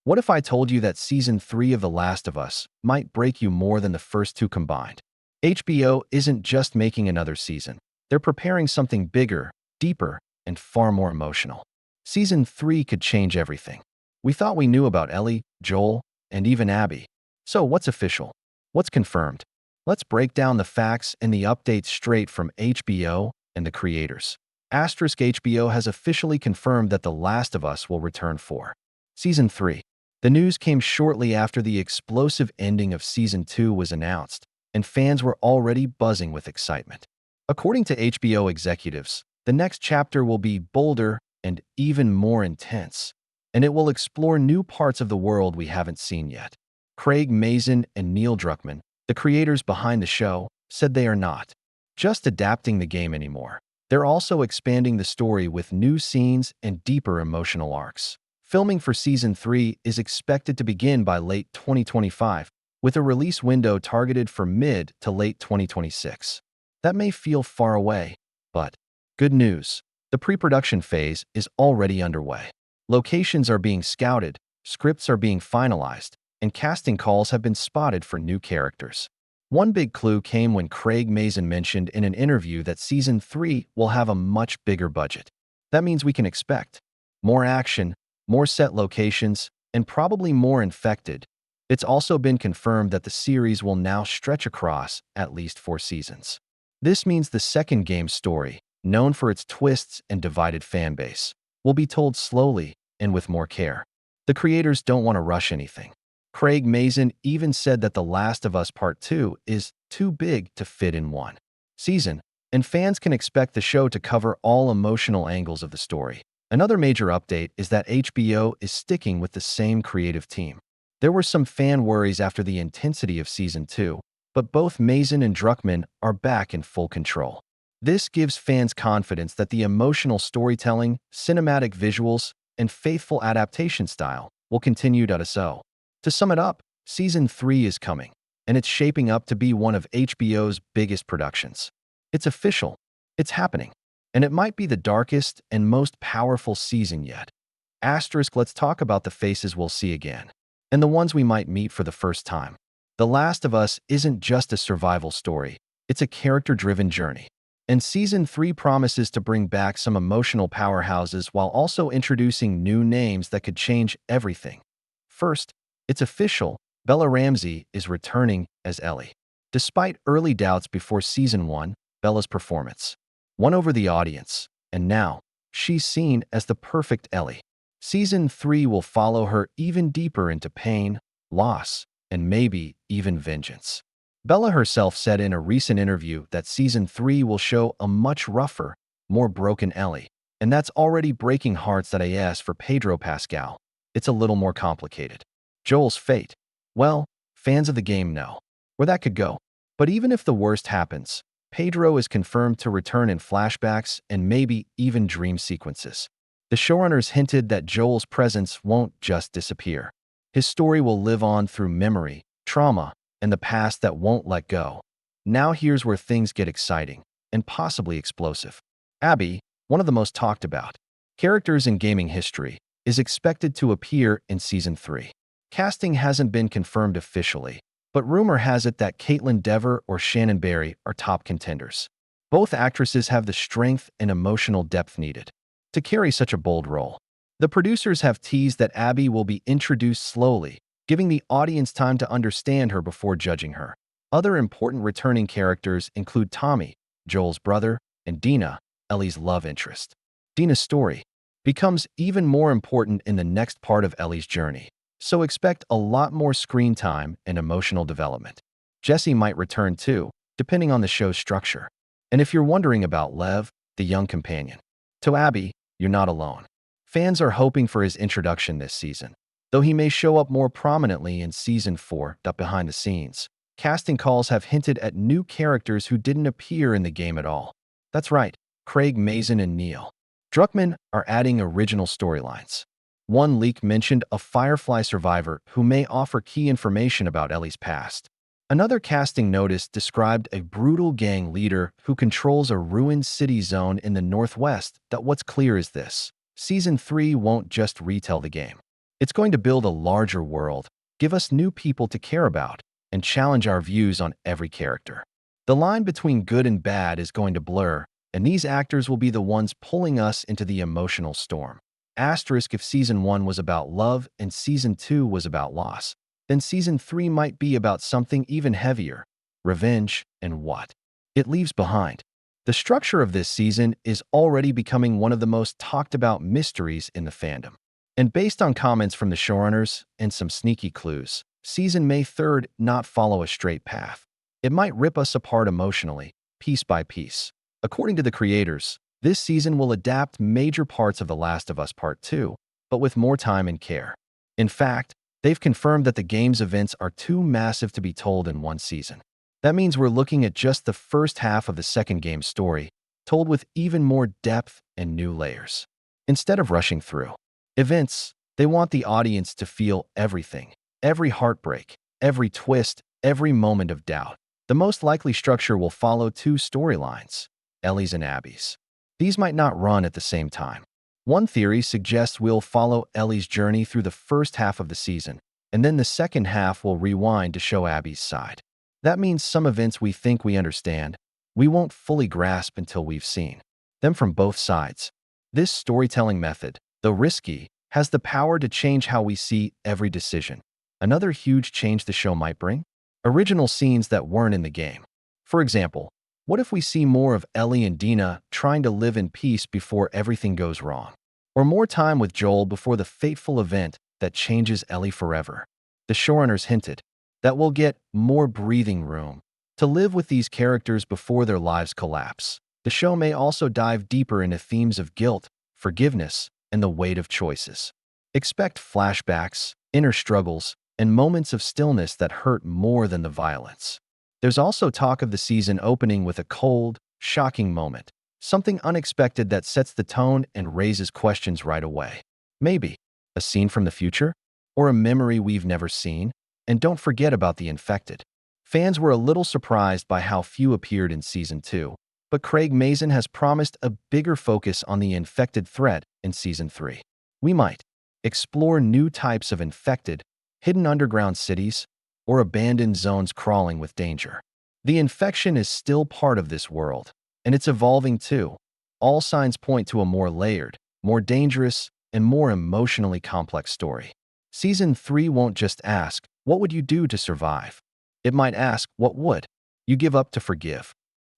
What if I told you that Season 3 of The Last of Us might break you more than the first two combined? HBO isn't just making another season. They're preparing something bigger, deeper, and far more emotional. Season 3 could change everything. We thought we knew about Ellie, Joel, and even Abby. So what's official? What's confirmed? Let's break down the facts and the updates straight from HBO and the creators. HBO has officially confirmed that The Last of Us will return for Season 3. The news came shortly after the explosive ending of Season 2 was announced, and fans were already buzzing with excitement. According to HBO executives, the next chapter will be bolder and even more intense, and it will explore new parts of the world we haven't seen yet. Craig Mazin and Neil Druckmann, the creators behind the show, said they are not just adapting the game anymore. They're also expanding the story with new scenes and deeper emotional arcs. Filming for Season 3 is expected to begin by late 2025, with a release window targeted for mid to late 2026. That may feel far away, but good news. The pre-production phase is already underway. Locations are being scouted, scripts are being finalized, and casting calls have been spotted for new characters. One big clue came when Craig Mazin mentioned in an interview that Season 3 will have a much bigger budget. That means we can expect more action, more set locations, and probably more infected. It's also been confirmed that the series will now stretch across at least 4 seasons. This means the second game's story, known for its twists and divided fanbase, will be told slowly and with more care. The creators don't want to rush anything. Craig Mazin even said that The Last of Us Part 2 is too big to fit in one season, and fans can expect the show to cover all emotional angles of the story. Another major update is that HBO is sticking with the same creative team. There were some fan worries after the intensity of Season 2, but both Mazin and Druckmann are back in full control. This gives fans confidence that the emotional storytelling, cinematic visuals, and faithful adaptation style will continue to so. To sum it up, Season 3 is coming, and it's shaping up to be one of HBO's biggest productions. It's official. It's happening. And it might be the darkest and most powerful season yet. Let's talk about the faces we'll see again, and the ones we might meet for the first time. The Last of Us isn't just a survival story, it's a character-driven journey. And Season 3 promises to bring back some emotional powerhouses while also introducing new names that could change everything. First, it's official, Bella Ramsey is returning as Ellie. Despite early doubts before Season 1, Bella's performance won over the audience, and now she's seen as the perfect Ellie. Season 3 will follow her even deeper into pain, loss, and maybe even vengeance. Bella herself said in a recent interview that Season 3 will show a much rougher, more broken Ellie, and that's already breaking hearts. As for Pedro Pascal, it's a little more complicated. Joel's fate, well, fans of the game know where that could go. But even if the worst happens, Pedro is confirmed to return in flashbacks and maybe even dream sequences. The showrunners hinted that Joel's presence won't just disappear. His story will live on through memory, trauma, and the past that won't let go. Now here's where things get exciting and possibly explosive. Abby, one of the most talked about characters in gaming history, is expected to appear in Season 3. Casting hasn't been confirmed officially, but rumor has it that Caitlin Dever or Shannon Barry are top contenders. Both actresses have the strength and emotional depth needed to carry such a bold role. The producers have teased that Abby will be introduced slowly, giving the audience time to understand her before judging her. Other important returning characters include Tommy, Joel's brother, and Dina, Ellie's love interest. Dina's story becomes even more important in the next part of Ellie's journey, so expect a lot more screen time and emotional development. Jesse might return too, depending on the show's structure. And if you're wondering about Lev, the young companion to Abby, you're not alone. Fans are hoping for his introduction this season, though he may show up more prominently in Season 4 behind the scenes. Casting calls have hinted at new characters who didn't appear in the game at all. That's right, Craig Mazin and Neil Druckmann are adding original storylines. One leak mentioned a Firefly survivor who may offer key information about Ellie's past. Another casting notice described a brutal gang leader who controls a ruined city zone in the Northwest. What's clear is this: Season 3 won't just retell the game. It's going to build a larger world, give us new people to care about, and challenge our views on every character. The line between good and bad is going to blur, and these actors will be the ones pulling us into the emotional storm. Asterisk if Season 1 was about love and Season 2 was about loss, then Season 3 might be about something even heavier, revenge and what it leaves behind. The structure of this season is already becoming one of the most talked about mysteries in the fandom. And based on comments from the showrunners and some sneaky clues, Season may 3rd not follow a straight path. It might rip us apart emotionally, piece by piece. According to the creators, this season will adapt major parts of The Last of Us Part 2, but with more time and care. In fact, they've confirmed that the game's events are too massive to be told in one season. That means we're looking at just the first half of the second game's story, told with even more depth and new layers. Instead of rushing through events, they want the audience to feel everything, every heartbreak, every twist, every moment of doubt. The most likely structure will follow two storylines, Ellie's and Abby's. These might not run at the same time. One theory suggests we'll follow Ellie's journey through the first half of the season, and then the second half will rewind to show Abby's side. That means some events we think we understand, we won't fully grasp until we've seen them from both sides. This storytelling method, though risky, has the power to change how we see every decision. Another huge change the show might bring? Original scenes that weren't in the game. For example, what if we see more of Ellie and Dina trying to live in peace before everything goes wrong? Or more time with Joel before the fateful event that changes Ellie forever? The showrunners hinted that we'll get more breathing room to live with these characters before their lives collapse. The show may also dive deeper into themes of guilt, forgiveness, and the weight of choices. Expect flashbacks, inner struggles, and moments of stillness that hurt more than the violence. There's also talk of the season opening with a cold, shocking moment, something unexpected that sets the tone and raises questions right away. Maybe a scene from the future? Or a memory we've never seen? And don't forget about the infected. Fans were a little surprised by how few appeared in Season 2, but Craig Mazin has promised a bigger focus on the infected threat in Season 3. We might explore new types of infected, hidden underground cities, or abandoned zones crawling with danger. The infection is still part of this world, and it's evolving too. All signs point to a more layered, more dangerous, and more emotionally complex story. Season 3 won't just ask, what would you do to survive? It might ask, what would you give up to forgive?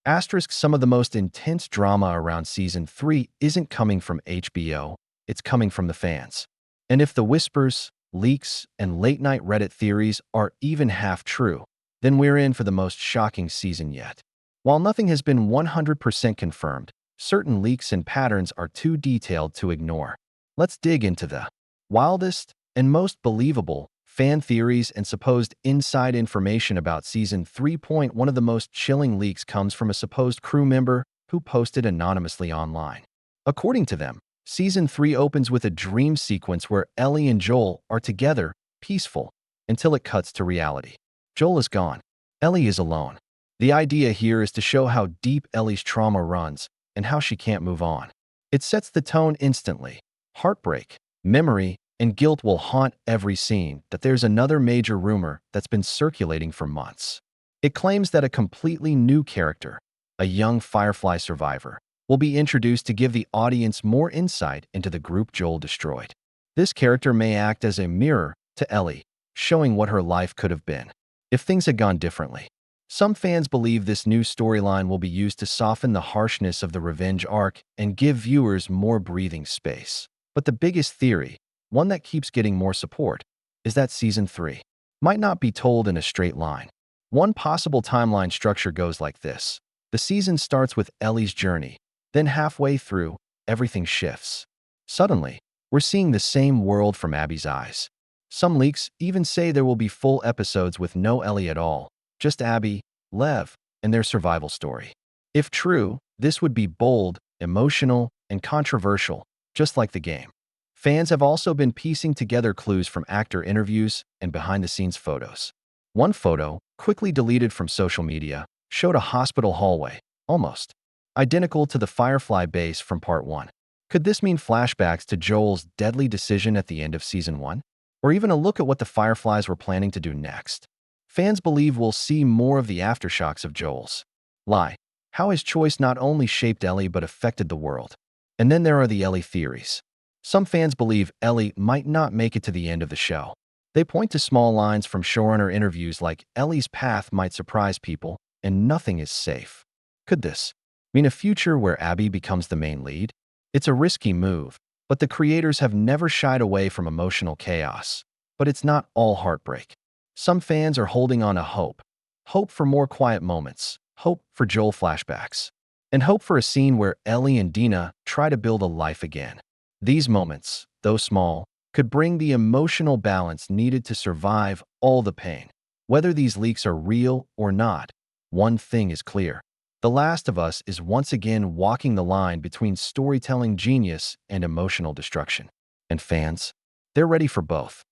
Asterisk some of the most intense drama around Season 3 isn't coming from HBO, it's coming from the fans. And if the whispers, leaks, and late-night Reddit theories are even half true, then we're in for the most shocking season yet. While nothing has been 100% confirmed, certain leaks and patterns are too detailed to ignore. Let's dig into the wildest and most believable fan theories and supposed inside information about Season 3. One of the most chilling leaks comes from a supposed crew member who posted anonymously online. According to them, Season 3 opens with a dream sequence where Ellie and Joel are together, peaceful, until it cuts to reality. Joel is gone. Ellie is alone. The idea here is to show how deep Ellie's trauma runs and how she can't move on. It sets the tone instantly. Heartbreak, memory, and guilt will haunt every scene. That there's another major rumor that's been circulating for months. It claims that a completely new character, a young Firefly survivor, will be introduced to give the audience more insight into the group Joel destroyed. This character may act as a mirror to Ellie, showing what her life could have been if things had gone differently. Some fans believe this new storyline will be used to soften the harshness of the revenge arc and give viewers more breathing space. But the biggest theory, one that keeps getting more support, is that Season 3 might not be told in a straight line. One possible timeline structure goes like this. The season starts with Ellie's journey, then halfway through, everything shifts. Suddenly, we're seeing the same world from Abby's eyes. Some leaks even say there will be full episodes with no Ellie at all, just Abby, Lev, and their survival story. If true, this would be bold, emotional, and controversial, just like the game. Fans have also been piecing together clues from actor interviews and behind-the-scenes photos. One photo, quickly deleted from social media, showed a hospital hallway, almost identical to the Firefly base from Part 1. Could this mean flashbacks to Joel's deadly decision at the end of Season 1? Or even a look at what the Fireflies were planning to do next? Fans believe we'll see more of the aftershocks of Joel's lie, how his choice not only shaped Ellie but affected the world. And then there are the Ellie theories. Some fans believe Ellie might not make it to the end of the show. They point to small lines from showrunner interviews like Ellie's path might surprise people and nothing is safe. Could this mean a future where Abby becomes the main lead? It's a risky move, but the creators have never shied away from emotional chaos. But it's not all heartbreak. Some fans are holding on to hope. Hope for more quiet moments. Hope for Joel flashbacks. And hope for a scene where Ellie and Dina try to build a life again. These moments, though small, could bring the emotional balance needed to survive all the pain. Whether these leaks are real or not, one thing is clear. The Last of Us is once again walking the line between storytelling genius and emotional destruction. And fans, they're ready for both.